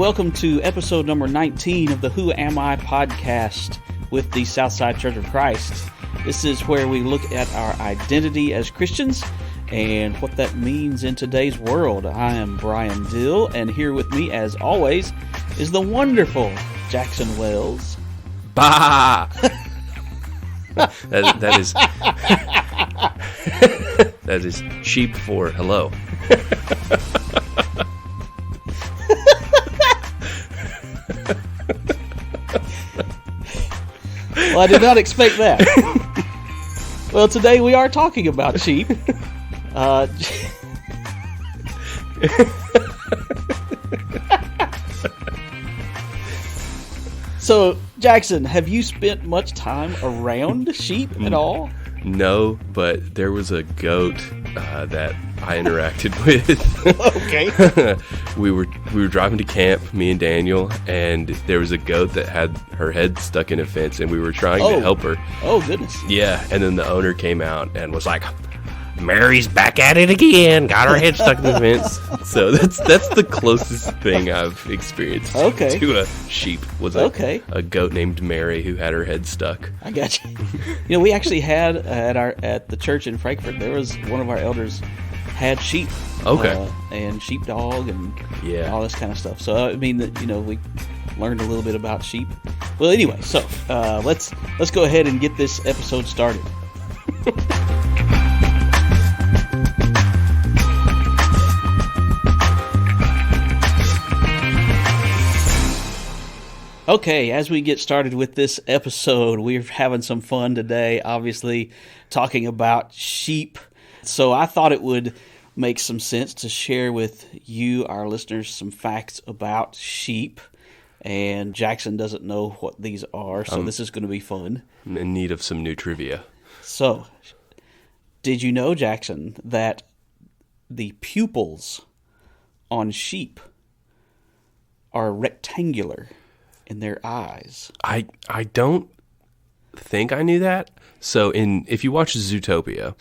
welcome to episode number 19 of the Who Am I podcast with the Southside Church of Christ. This is where we look at our identity as Christians and what that means in today's world. I am Brian Dill, and here with me, as always, is the wonderful Jackson Wells. Bah! that is that is sheep for hello. Well, I did not expect that. Well, today we are talking about sheep. So, Jackson, have you spent much time around sheep at all? No, but there was a goat that I interacted with. Okay. we were driving to camp, me and Daniel, and there was a goat that had her head stuck in a fence, and we were trying to help her. Oh, goodness. Yeah, and then the owner came out and was like, "Mary's back at it again. Got her head stuck in the fence." So that's the closest thing I've experienced to a sheep was a goat named Mary who had her head stuck. I got you. You know, we actually had at the church in Frankfort, there was one of our elders had sheep. Okay. And sheepdog and Yeah. all this kind of stuff. So I mean, we learned a little bit about sheep. Well, anyway, so let's go ahead and get this episode started. Okay, as we get started with this episode, we're having some fun today, obviously, talking about sheep. So I thought it would make some sense to share with you, our listeners, some facts about sheep. And Jackson doesn't know what these are, so this is going to be fun. I'm in need of some new trivia. So, did you know, Jackson, that the pupils on sheep are rectangular in their eyes? I don't think I knew that. So if you watch Zootopia,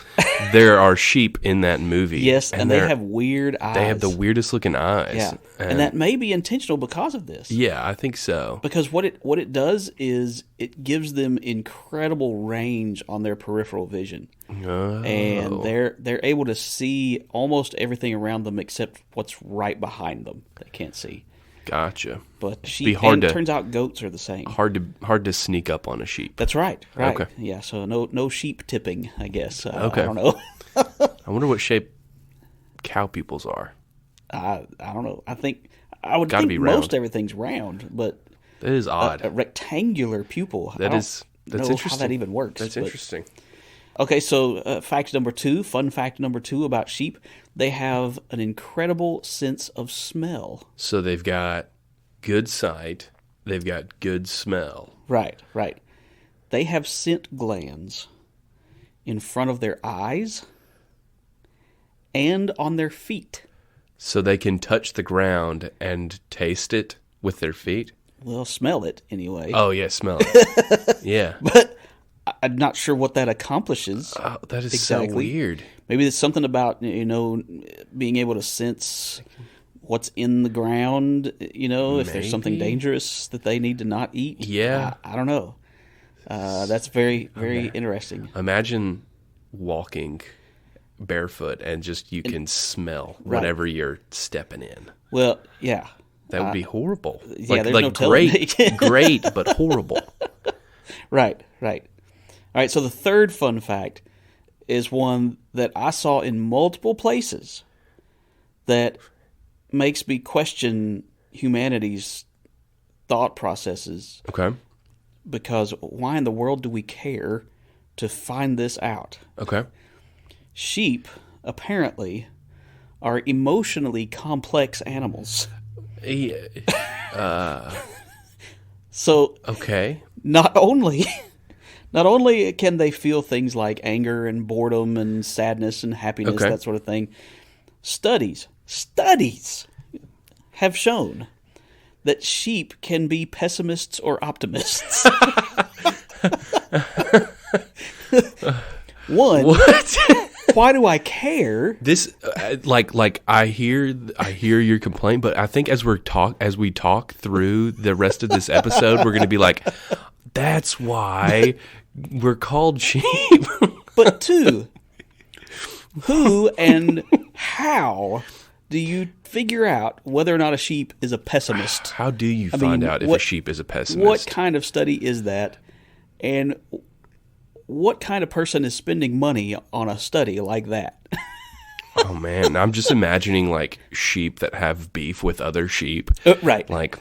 there are sheep in that movie. Yes, and they have weird eyes. They have the weirdest looking eyes. Yeah, and that may be intentional because of this. Yeah, I think so. Because what it does is it gives them incredible range on their peripheral vision. Oh. And they're able to see almost everything around them except what's right behind them. They can't see. Gotcha. But sheep, and it turns out goats are the same. Hard to sneak up on a sheep. That's right. Okay. Yeah, so no sheep tipping, I guess. Okay. I don't know. I wonder what shape cow pupils are. I don't know. I would Gotta think be round. most everything's round, but That is odd. a rectangular pupil. That's know interesting. how that even works. That's interesting. Okay, so fun fact number two about sheep, they have an incredible sense of smell. So they've got good sight. They've got good smell. Right. They have scent glands in front of their eyes and on their feet. So they can touch the ground and taste it with their feet? Well, smell it anyway. Oh, yeah, smell it. Yeah. But I'm not sure what that accomplishes. Oh, that is exactly. so weird. Maybe there's something about, being able to sense what's in the ground, if there's something dangerous that they need to not eat. Yeah. I don't know. That's very, very interesting. Imagine walking barefoot and just you can smell whatever you're stepping in. Well, yeah. That would be horrible. Yeah, there's no telling. Great, but horrible. Right. All right, so the third fun fact is one that I saw in multiple places that makes me question humanity's thought processes. Okay. Because why in the world do we care to find this out? Okay. Sheep, apparently, are emotionally complex animals. So, okay. Not only can they feel things like anger and boredom and sadness and happiness, that sort of thing, studies have shown that sheep can be pessimists or optimists. What? why do I care? This, like I hear your complaint, but I think as we talk through the rest of this episode, we're going to be like, that's why we're called sheep. But who and how do you figure out whether or not a sheep is a pessimist? How do you find out if a sheep is a pessimist? What kind of study is that? And what kind of person is spending money on a study like that? Oh, man. I'm just imagining, like, sheep that have beef with other sheep. Right. Like,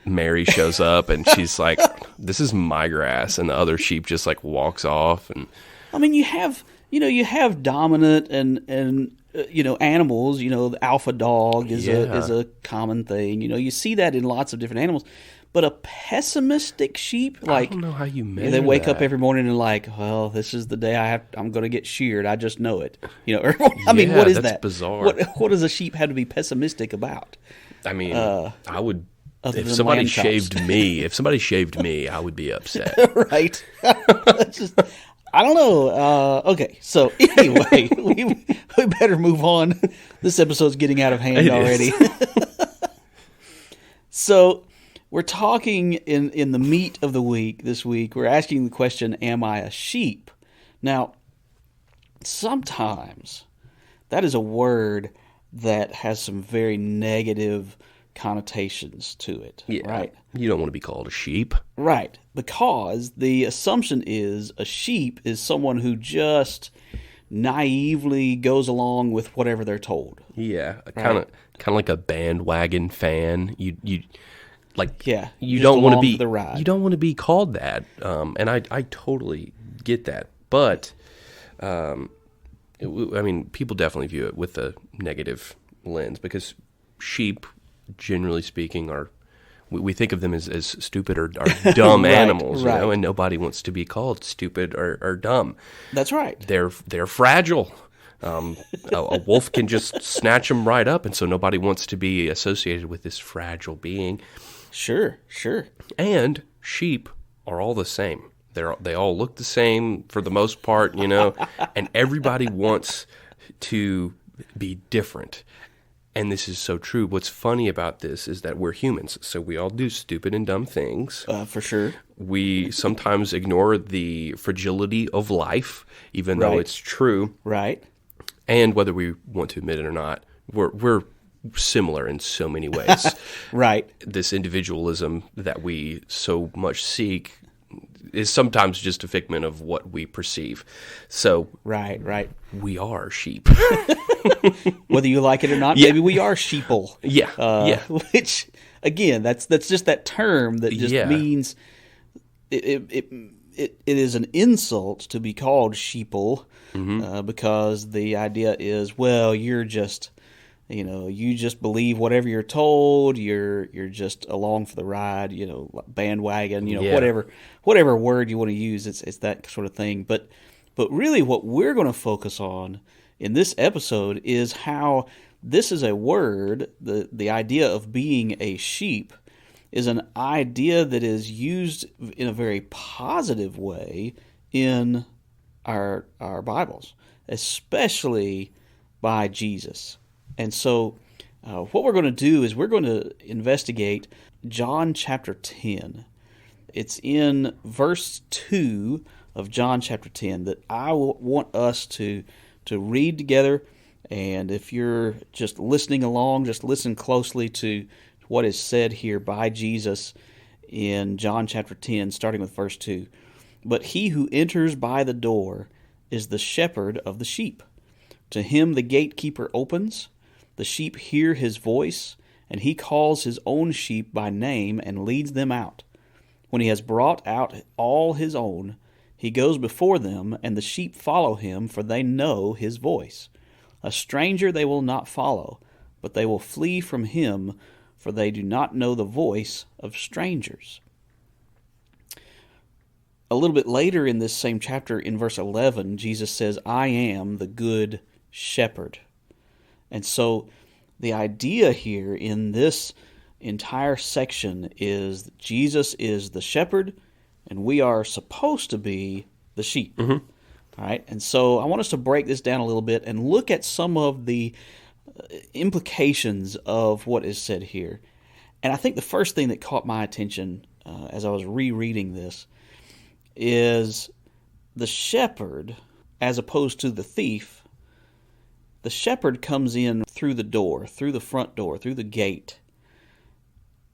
Mary shows up, and she's like, this is my grass, and the other sheep just, like, walks off. And I mean, you have dominant and animals. The alpha dog is a common thing. You see that in lots of different animals. But a pessimistic sheep, like, I don't know how you measure they wake that. up every morning and like, well, this is the day I'm going to get sheared. I just know it. I mean, what is that's that? Bizarre. What does a sheep have to be pessimistic about? I mean, I would. If somebody shaved me, I would be upset. Right. I don't know. Okay, so anyway, we better move on. This episode's getting out of hand already. So we're talking in the meat of the week this week. We're asking the question, am I a sheep? Now, sometimes that is a word that has some very negative connotations to it. Yeah, right? You don't want to be called a sheep. Right, because the assumption is a sheep is someone who just naively goes along with whatever they're told. Yeah, kind of like a bandwagon fan. You you don't want to be the ride. You don't want to be called that. And I totally get that. But I mean, people definitely view it with a negative lens because sheep, generally speaking, we think of them as stupid or dumb animals, right. and nobody wants to be called stupid or dumb. That's right. They're fragile. A wolf can just snatch them right up, and so nobody wants to be associated with this fragile being. Sure. And sheep are all the same. They all look the same for the most part, and everybody wants to be different. And this is so true. What's funny about this is that we're humans, so we all do stupid and dumb things. For sure. We sometimes ignore the fragility of life, even though it's true. Right. And whether we want to admit it or not, we're similar in so many ways. Right. This individualism that we so much seek is sometimes just a figment of what we perceive. So right. We are sheep. Whether you like it or not, maybe we are sheeple. Yeah. Which, again, that's just that term that just means it is an insult to be called sheeple, because the idea is, well, you're just, you just believe whatever you're told. You're just along for the ride. Bandwagon. Whatever word you want to use. It's that sort of thing. But really, what we're going to focus on in this episode is how this is a word. The idea of being a sheep is an idea that is used in a very positive way in our Bibles, especially by Jesus. And so what we're going to do is we're going to investigate John chapter 10. It's in verse 2 of John chapter 10 that I want us to read together. And if you're just listening along, just listen closely to what is said here by Jesus in John chapter 10, starting with verse 2. But he who enters by the door is the shepherd of the sheep. To him the gatekeeper opens. The sheep hear his voice, and he calls his own sheep by name and leads them out. When he has brought out all his own, he goes before them, and the sheep follow him, for they know his voice. A stranger they will not follow, but they will flee from him, for they do not know the voice of strangers. A little bit later in this same chapter, in verse 11, Jesus says, I am the good shepherd. And so the idea here in this entire section is that Jesus is the shepherd, and we are supposed to be the sheep. All right, and so I want us to break this down a little bit and look at some of the implications of what is said here. And I think the first thing that caught my attention as I was rereading this is the shepherd, as opposed to the thief. The shepherd comes in through the door, through the front door, through the gate.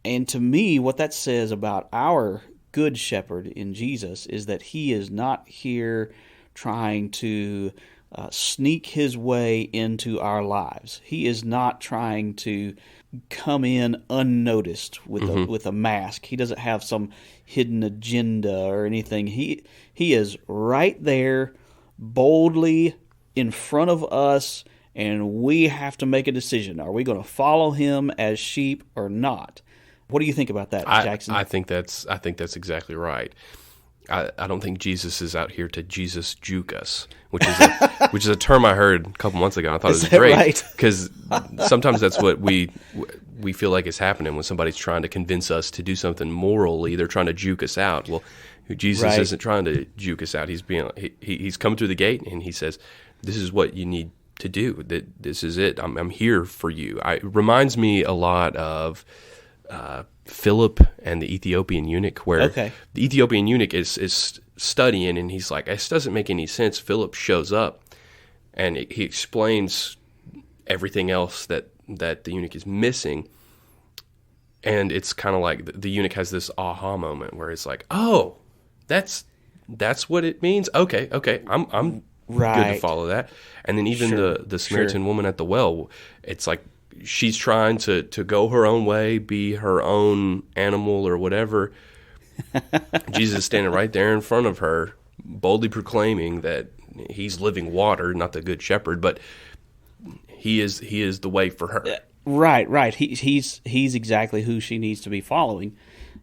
And to me, what that says about our good shepherd in Jesus is that he is not here trying to sneak his way into our lives. He is not trying to come in unnoticed with a mask. He doesn't have some hidden agenda or anything. He is right there, boldly in front of us, and we have to make a decision. Are we going to follow him as sheep or not? What do you think about that, Jackson? I think that's exactly right. I don't think Jesus is out here to Jesus juke us, which is a term I heard a couple months ago. I thought it was great because sometimes that's what we feel like is happening when somebody's trying to convince us to do something morally. They're trying to juke us out. Well, Jesus isn't trying to juke us out. He's coming through the gate and he says, "This is what you need to do. That this is it. I'm here for you." It reminds me a lot of Philip and the Ethiopian eunuch, where the Ethiopian eunuch is studying and he's like, "This doesn't make any sense." Philip shows up and he explains everything else that the eunuch is missing, and it's kind of like the eunuch has this aha moment where it's like, "Oh, that's what it means. Okay, I'm good to follow that." And then even the Samaritan woman at the well, it's like she's trying to go her own way, be her own animal or whatever. Jesus is standing right there in front of her, boldly proclaiming that he's living water, not the good shepherd, but he is the way for her. Right. He's exactly who she needs to be following.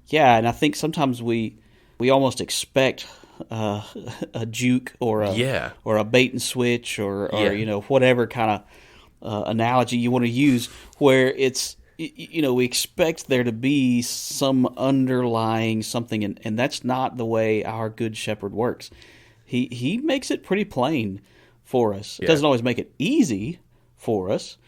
Yeah, and I think sometimes we almost expect a juke or a bait and switch or whatever kind of analogy you want to use, where it's we expect there to be some underlying something, and that's not the way our good shepherd works. He makes it pretty plain for us. It doesn't always make it easy for us,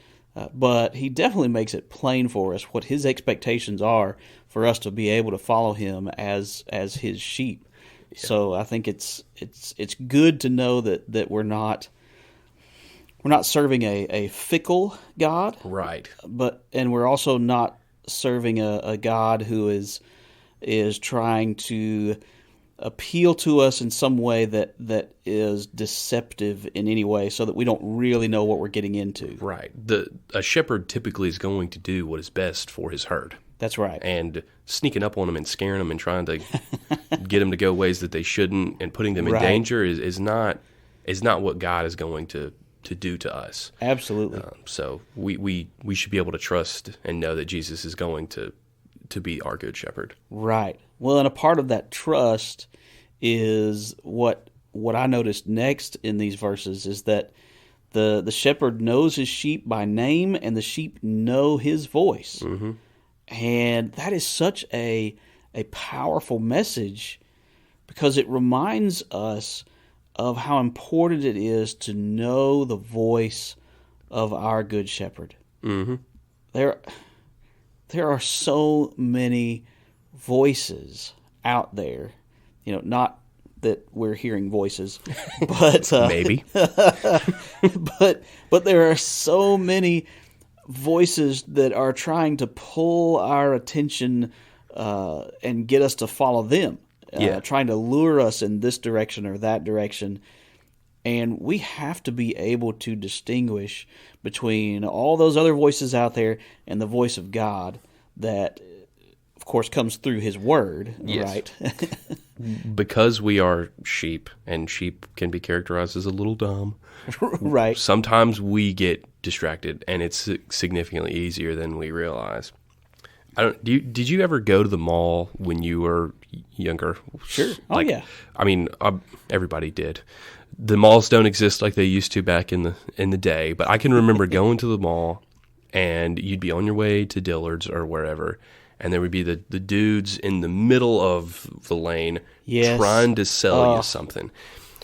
but he definitely makes it plain for us what his expectations are for us to be able to follow him as his sheep. Yeah. So I think it's good to know that we're not serving a fickle God, right? And we're also not serving a God who is trying to appeal to us in some way that is deceptive in any way, so that we don't really know what we're getting into. Right. A shepherd typically is going to do what is best for his herd. That's right. And sneaking up on them and scaring them and trying to get them to go ways that they shouldn't and putting them in danger is not what God is going to do to us. Absolutely. So we should be able to trust and know that Jesus is going to be our good shepherd. Right. Well, and a part of that trust is what I noticed next in these verses is that the shepherd knows his sheep by name, and the sheep know his voice. Mm-hmm. And that is such a powerful message, because it reminds us of how important it is to know the voice of our good shepherd. Mm-hmm. There are so many voices out there, not that we're hearing voices, but maybe. but there are so many voices that are trying to pull our attention and get us to follow them. Trying to lure us in this direction or that direction. And we have to be able to distinguish between all those other voices out there and the voice of God that, of course, comes through His Word, right? Because we are sheep, and sheep can be characterized as a little dumb. Right. Sometimes we get distracted, and it's significantly easier than we realize. Did you ever go to the mall when you were younger? Sure. Oh, yeah. I mean, everybody did. The malls don't exist like they used to back in the day, but I can remember going to the mall, and you'd be on your way to Dillard's or wherever, and there would be the dudes in the middle of the lane trying to sell you something.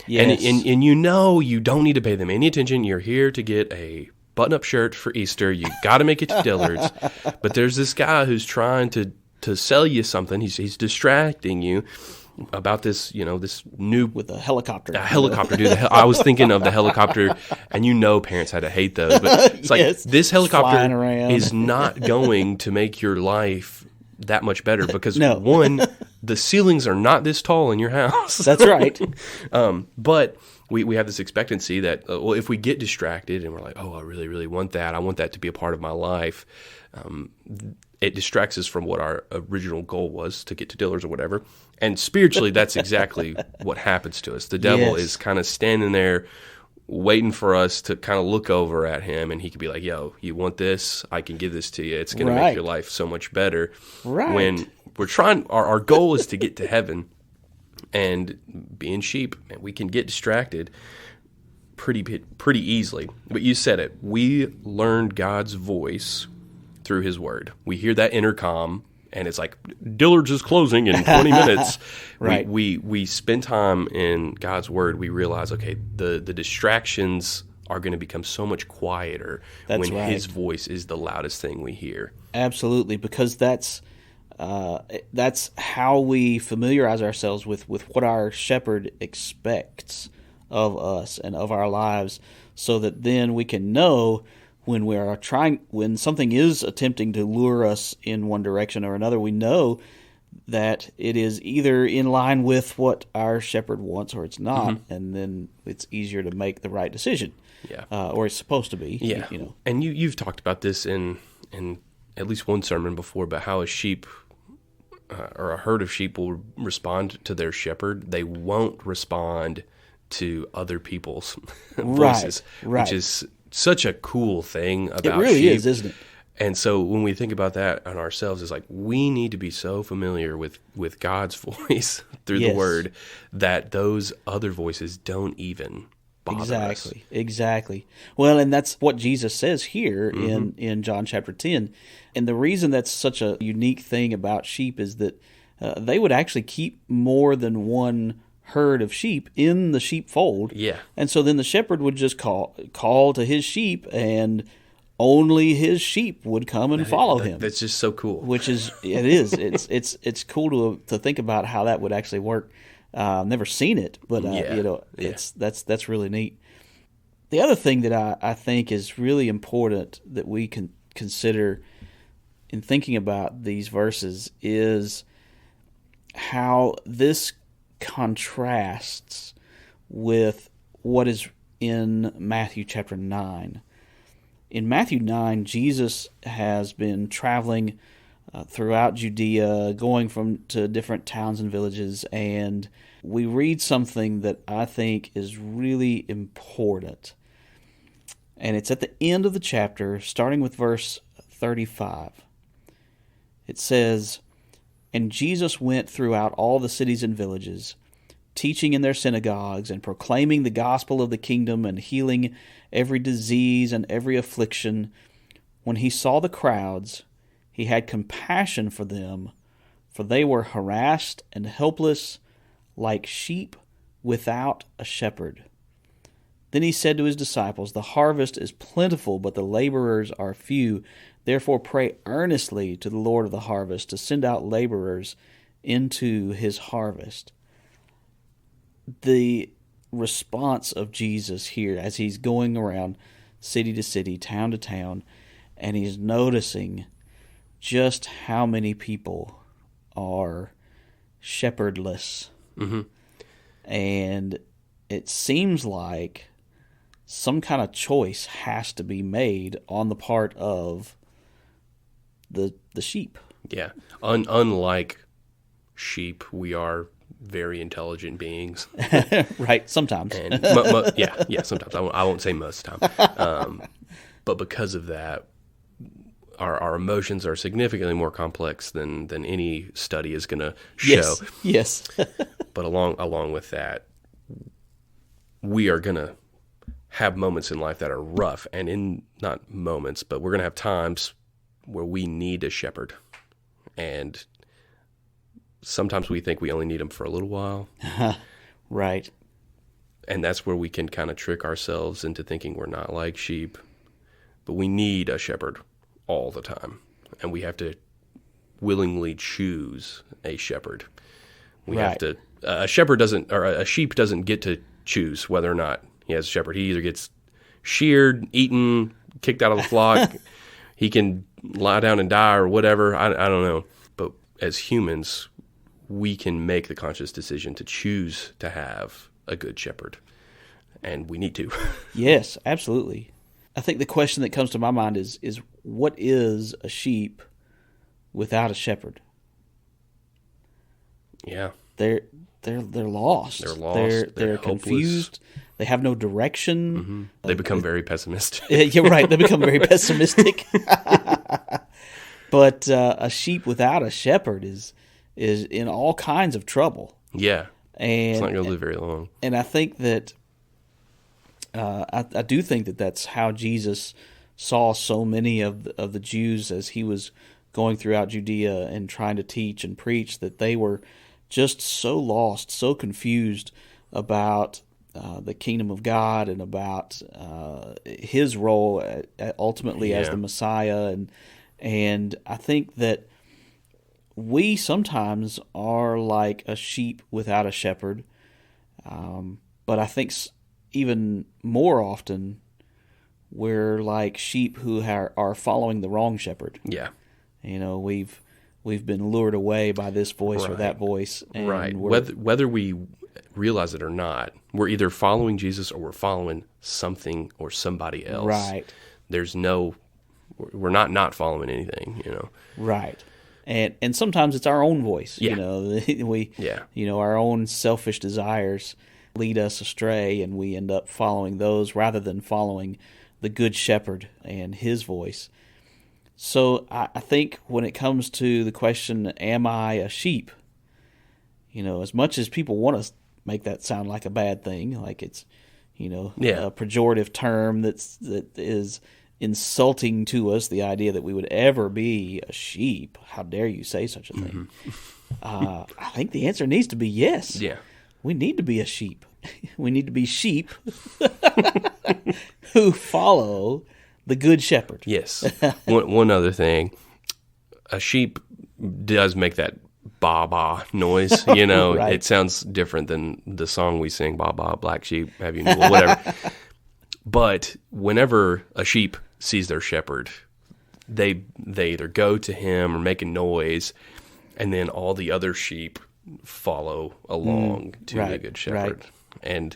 Yes. And you know you don't need to pay them any attention. You're here to get a button-up shirt for Easter. You got to make it to Dillard's. But there's this guy who's trying to sell you something. He's distracting you about this, this new... With a helicopter. A helicopter, dude. I was thinking of the helicopter, and parents had to hate those. But it's like, this helicopter is not going to make your life that much better because, one, the ceilings are not this tall in your house. That's right. But we have this expectancy that, if we get distracted and we're like, oh, I really, really want that. I want that to be a part of my life. It distracts us from what our original goal was, to get to Dillard's or whatever. And spiritually, that's exactly what happens to us. The devil is kind of standing there waiting for us to kind of look over at him, and he could be like, yo, you want this? I can give this to you. It's going to make your life so much better. Right. When we're trying, our goal is to get to heaven, and being sheep, we can get distracted pretty easily. But you said it. We learned God's voice through his word. We hear that intercom, and it's like, Dillard's is closing in 20 minutes. Right. We spend time in God's word. We realize, okay, the distractions are going to become so much quieter when his voice is the loudest thing we hear. Absolutely, because that's how we familiarize ourselves with what our shepherd expects of us and of our lives, so that then we can know when something is attempting to lure us in one direction or another, we know that it is either in line with what our shepherd wants or it's not, and then it's easier to make the right decision. Yeah. Or it's supposed to be. Yeah. And you've talked about this in at least one sermon before, about how a sheep or a herd of sheep will respond to their shepherd. They won't respond to other people's voices, which is such a cool thing about sheep. It really is, isn't it? And so when we think about that on ourselves, it's like we need to be so familiar with God's voice through the word that those other voices don't even bother us. Exactly. Well, and that's what Jesus says here in John chapter 10. And the reason that's such a unique thing about sheep is that they would actually keep more than one herd of sheep in the sheepfold. Yeah. And so then the shepherd would just call to his sheep, and only his sheep would come and follow him. That's just so cool. It's cool to think about how that would actually work. I've never seen it, but that's really neat. The other thing that I think is really important that we can consider in thinking about these verses is how this contrasts with what is in Matthew chapter 9. In Matthew 9, Jesus has been traveling throughout Judea, going to different towns and villages, and we read something that I think is really important. And it's at the end of the chapter, starting with verse 35. It says, "And Jesus went throughout all the cities and villages, teaching in their synagogues and proclaiming the gospel of the kingdom and healing every disease and every affliction. When he saw the crowds, he had compassion for them, for they were harassed and helpless, like sheep without a shepherd. Then he said to his disciples, 'The harvest is plentiful, but the laborers are few. Therefore pray earnestly to the Lord of the harvest to send out laborers into his harvest.'" The response of Jesus here as he's going around city to city, town to town, and he's noticing just how many people are shepherdless. And it seems like some kind of choice has to be made on the part of the sheep. Yeah. Unlike sheep, we are very intelligent beings. Right, sometimes. And sometimes. I won't say most of the time. But because of that, our emotions are significantly more complex than any study is going to show. Yes. But along with that, we are going to have moments in life that are rough, and not moments, but we're going to have times where we need a shepherd. And sometimes we think we only need him for a little while. Right. And that's where we can kind of trick ourselves into thinking we're not like sheep. But we need a shepherd all the time. And we have to willingly choose a shepherd. We have to, a sheep doesn't get to choose whether or not he has a shepherd. He either gets sheared, eaten, kicked out of the flock. He can lie down and die or whatever. I don't know. But as humans, we can make the conscious decision to choose to have a good shepherd. And we need to. Yes, absolutely. I think the question that comes to my mind is what is a sheep without a shepherd? Yeah. They're lost. They're lost. They're confused. They have no direction. Mm-hmm. They become very pessimistic. You're right. They become very pessimistic. But a sheep without a shepherd is in all kinds of trouble. Yeah. And it's not going to live very long. And I think that I do think that that's how Jesus saw so many of the Jews as he was going throughout Judea and trying to teach and preach, that they were just so lost, so confused about the kingdom of God and about his role ultimately as the Messiah. And I think that we sometimes are like a sheep without a shepherd, but I think even more often we're like sheep who are following the wrong shepherd. Yeah. You know, we've been lured away by this voice or that voice. And right. Whether we realize it or not, we're either following Jesus or we're following something or somebody else. Right. We're not following anything, you know. Right. And sometimes it's our own voice. Yeah. You know, our own selfish desires lead us astray, and we end up following those rather than following the good shepherd and his voice. So I think when it comes to the question, am I a sheep? You know, as much as people want to make that sound like a bad thing, like it's, a pejorative term that is insulting to us, the idea that we would ever be a sheep. How dare you say such a thing? Mm-hmm. I think the answer needs to be yes. Yeah. We need to be a sheep. We need to be sheep who follow the good shepherd. Yes. One other thing. A sheep does make that ba-ba noise, you know. Right. It sounds different than the song we sing, ba-ba, black sheep, have you nibble, whatever. But whenever a sheep sees their shepherd, they either go to him or make a noise, and then all the other sheep follow along to the good shepherd. Right. And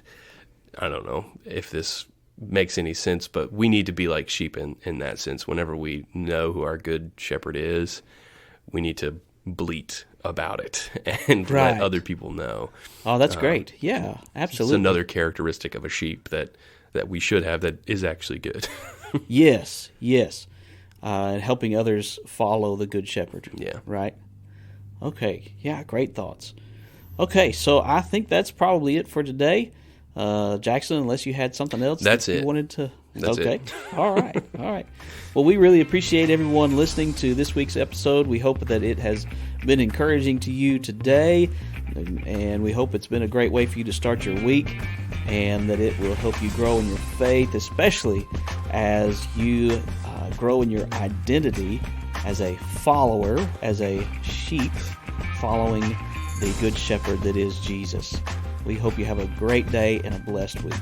I don't know if this makes any sense, but we need to be like sheep in that sense. Whenever we know who our good shepherd is, we need to bleat about it and let other people know. Oh, that's great. Yeah, absolutely. It's another characteristic of a sheep that we should have that is actually good. Yes. And helping others follow the good shepherd. Yeah. Right? Okay. Yeah, great thoughts. Okay, so I think that's probably it for today. Jackson, unless you had something else you wanted to... That's okay. it. All right. Well, we really appreciate everyone listening to this week's episode. We hope that it has been encouraging to you today, and we hope it's been a great way for you to start your week, and that it will help you grow in your faith, especially as you grow in your identity as a follower, as a sheep, following the good shepherd that is Jesus. We hope you have a great day and a blessed week.